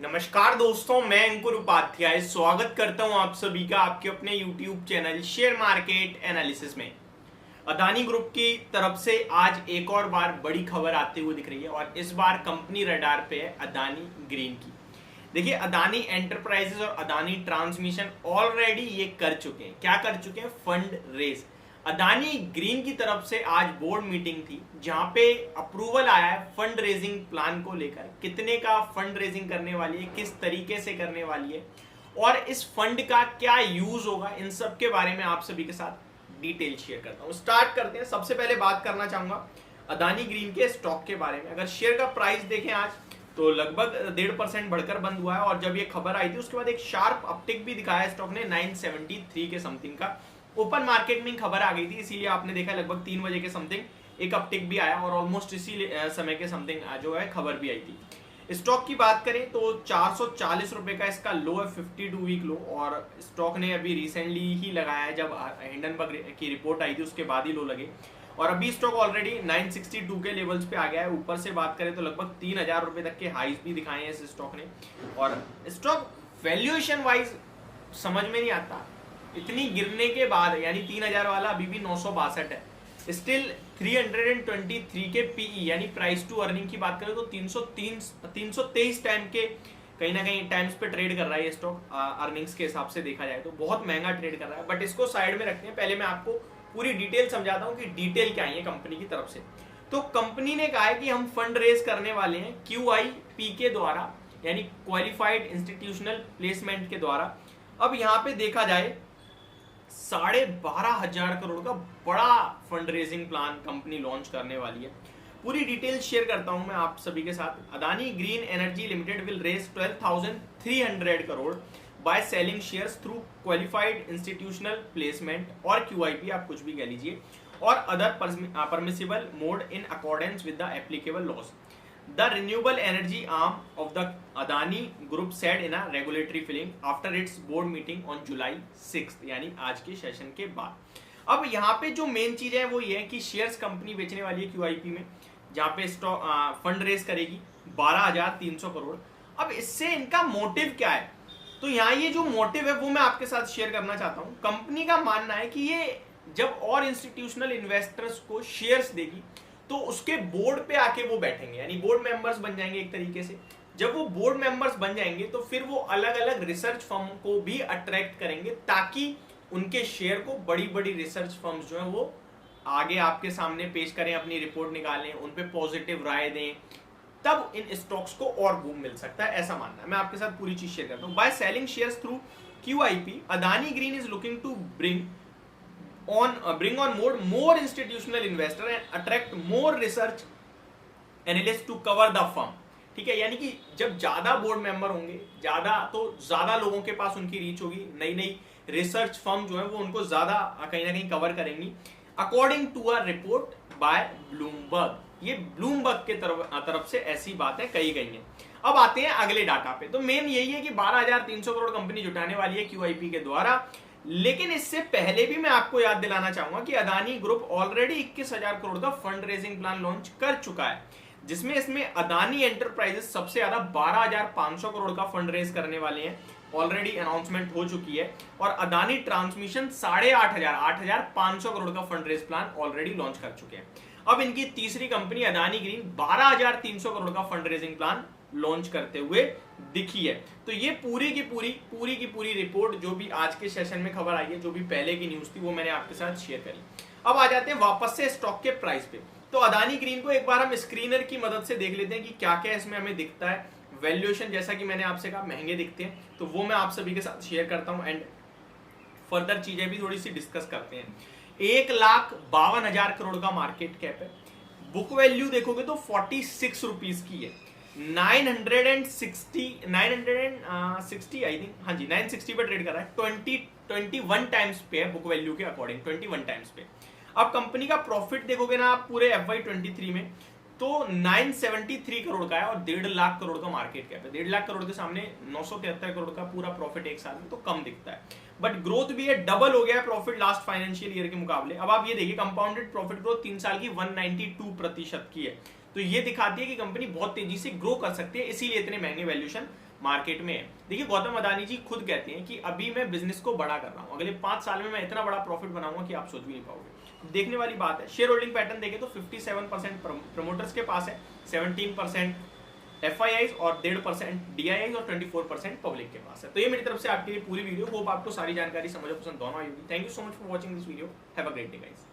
नमस्कार दोस्तों, मैं अंकुर उपाध्याय स्वागत करता हूं आप सभी का आपके अपने YouTube channel share market analysis में। अदानी ग्रुप की तरफ से आज एक और बार बड़ी खबर आती हुई दिख रही है और इस बार कंपनी रडार पे है अदानी ग्रीन की। देखिए, अदानी एंटरप्राइजेस और अदानी ट्रांसमिशन ऑलरेडी ये कर चुके हैं। क्या कर चुके हैं? Fund raise. अदानी ग्रीन की तरफ से आज बोर्ड मीटिंग थी जहां पे अप्रूवल आया है फंड रेजिंग प्लान को लेकर। कितने का फंड रेजिंग करने वाली है, किस तरीके से करने वाली है और इस फंड का क्या यूज होगा, इन सब के बारे में आप सभी के साथ डिटेल शेयर करता हूं। स्टार्ट करते हैं। सबसे पहले बात करना चाहूंगा अदानी ग्रीन के स्टॉक के बारे में। अगर शेयर का प्राइस देखें आज तो लगभग 1.5% बढ़कर बंद हुआ है और जब ये खबर आई थी उसके बाद एक शार्प अपटिक भी दिखाया स्टॉक ने 973 के समथिंग का। ओपन मार्केट में खबर आ गई थी, इसीलिए आपने देखा लगभग 3 बजे के समथिंग एक अपटिक भी आया और ऑलमोस्ट इसी समय के समथिंग जो है खबर भी आई थी। स्टॉक की बात करें तो 440 रुपए का इसका लो है, 52 वीक लो, और स्टॉक ने अभी रिसेंटली ही लगाया है। जब हिंडनबर्ग की रिपोर्ट आई थी उसके बाद ही लो लगे और अभी स्टॉक ऑलरेडी 962 के लेवल्स पे आ गया है। ऊपर से बात करें तो लगभग 3000 रुपए तक के हाईज भी दिखाए हैं इस स्टॉक ने। और स्टॉक वैल्यूएशन वाइज समझ में नहीं आता, इतनी गिरने के बाद यानी 3000 वाला अभी भी 962 है, स्टिल 323 के पीई यानी प्राइस टू अर्निंग की बात करें तो 323 टाइम के कहीं ना कहीं टाइम्स पे ट्रेड कर रहा है ये स्टॉक। अर्निंग्स के हिसाब से देखा जाए तो बहुत महंगा ट्रेड कर रहा है, बट इसको साइड में रखते हैं। पहले मैं आपको पूरी डिटेल समझाता हूं कि डिटेल क्या है कंपनी की तरफ से। तो कंपनी ने कहा है कि हम फंड रेज करने वाले हैं QIP के द्वारा यानी क्वालिफाइड इंस्टीट्यूशनल प्लेसमेंट के द्वारा। अब यहाँ पे देखा जाए 12,500 करोड़ का बड़ा fund raising plan company launch करने वाली है। पूरी डिटेल शेयर करता हूं मैं आप सभी के साथ। Adani green energy limited will raise 12,300 crore by selling shares through qualified institutional placement और QIP, आप कुछ भी कह लीजिए, और other permissible mode in accordance with the applicable laws. The renewable energy arm of the Adani Group said in a regulatory filing after its board meeting on July 6th, यानी आज के सेशन के बाद। अब यहाँ पे जो मेन चीज है वो ये है कि शेयर्स कंपनी बेचने वाली है QIP में, जहाँ पे स्टॉक फंड रेज करेगी 12,300 करोड़। अब इससे इनका मोटिव क्या है? तो यहाँ ये जो मोटिव है वो मैं आपके साथ शेयर करना चाहता हूँ। कंपनी का मानना है कि ये जब और इंस्टीट्यूशनल इन्वेस्टर्स को शेयर्स देगी तो उसके बोर्ड पे आके वो बैठेंगे, यानी बोर्ड मेंबर्स बन जाएंगे एक तरीके से। जब वो बोर्ड मेंबर्स बन जाएंगे तो फिर वो अलग अलग रिसर्च फर्म को भी अट्रैक्ट करेंगे ताकि उनके शेयर को बड़ी बड़ी रिसर्च फर्म्स जो है वो आगे आपके सामने पेश करें, अपनी रिपोर्ट निकालें, उन पे पॉजिटिव राय दें, तब इन स्टॉक्स को और बूम मिल सकता है, ऐसा मानना है। मैं आपके साथ पूरी चीज शेयर करता हूँ। By selling shares through QIP, Adani green is looking to bring on board more institutional investor and attract more research analysts to cover the firm। ठीक है, यानी कि जब ज्यादा बोर्ड मेंबर होंगे, ज्यादा लोगों के पास उनकी रीच होगी, नई नई रिसर्च फर्म जो है वो उनको ज्यादा कहीं ना कहीं कवर करेंगी, according to a report by Bloomberg. ये ब्लूमबर्ग के तरफ से ऐसी बातें कही गई हैं। अब आते हैं अगले डाटा पे। तो मेन यही है कि 12,300 करोड़ कंपनी जुटाने वाली है QIP के द्वारा। लेकिन इससे पहले भी मैं आपको याद दिलाना चाहूंगा कि अदानी ग्रुप ऑलरेडी 21,000 करोड़ का फंड रेजिंग प्लान लॉन्च कर चुका है, जिसमें इसमें अदानी एंटरप्राइजेस सबसे ज्यादा 12,500 करोड़ का फंड रेज करने वाले हैं, ऑलरेडी अनाउंसमेंट हो चुकी है। और अदानी ट्रांसमिशन 8,500 करोड़ का fund raise plan already launch कर चुके हैं। अब इनकी तीसरी कंपनी अदानी ग्रीन 12,300 करोड़ का फंड रेजिंग प्लान लॉन्च करते हुए दिखी है। तो ये पूरी की पूरी रिपोर्ट जो भी आज के सेशन में खबर आई है, जो भी पहले की न्यूज थी, वो मैंने आपके साथ शेयर करी। अब आ जाते हैं वापस से स्टॉक के प्राइस पे। तो अदानी ग्रीन को एक बार हम स्क्रीनर की मदद से देख लेते हैं कि क्या क्या इसमें हमें दिखता है। वैल्यूएशन जैसा कि मैंने आपसे कहा महंगे दिखते हैं, तो वो मैं आप सभी के साथ शेयर करता हूं एंड फर्दर चीजें भी थोड़ी सी डिस्कस करते हैं। 1,52,000 करोड़ का मार्केट कैप है। बुक वैल्यू देखोगे तो 46 रुपीज की है। 960 आई थिंक, हाँ जी 960 पे ट्रेड कर रहा है। 21 टाइम्स पे है बुक वैल्यू के अकॉर्डिंग, 21 टाइम्स पे। अब कंपनी का प्रॉफिट देखोगे ना आप पूरे FY23 में तो 973 करोड़ का है और 1.5 लाख करोड़ का मार्केट कैप है। 1.5 लाख करोड़ के सामने 973 करोड़ का पूरा प्रॉफिट एक साल में तो कम दिखता है, बट ग्रोथ भी है, डबल हो गया है प्रॉफिट लास्ट फाइनेंशियल ईयर के मुकाबले। अब आप ये देखिए कंपाउंडेड प्रॉफिट ग्रोथ 3 साल की 192% की है। तो ये दिखाती है कि कंपनी बहुत तेजी से ग्रो कर सकती है, इसीलिए इतने महंगे वैल्यूएशन मार्केट में है। देखिए गौतम अदानी जी खुद कहते हैं कि अभी मैं बिजनेस को बड़ा कर रहा हूँ, अगले 5 साल में मैं इतना बड़ा प्रॉफिट बनाऊंगा कि आप सोच भी नहीं पाओगे। देखने वाली बात है। शेयर होल्डिंग पैटर्न देखें तो 57% प्रमोटर्स के पास है, 17% FIIs और 1.5% DIIs और 24% पब्लिक के पास है। तो ये मेरी तरफ से आपके लिए पूरी वीडियो। होप आपको सारी जानकारी समझ पसंद दोनों आई होगी। Thank you so much for watching this video. Have a great day guys.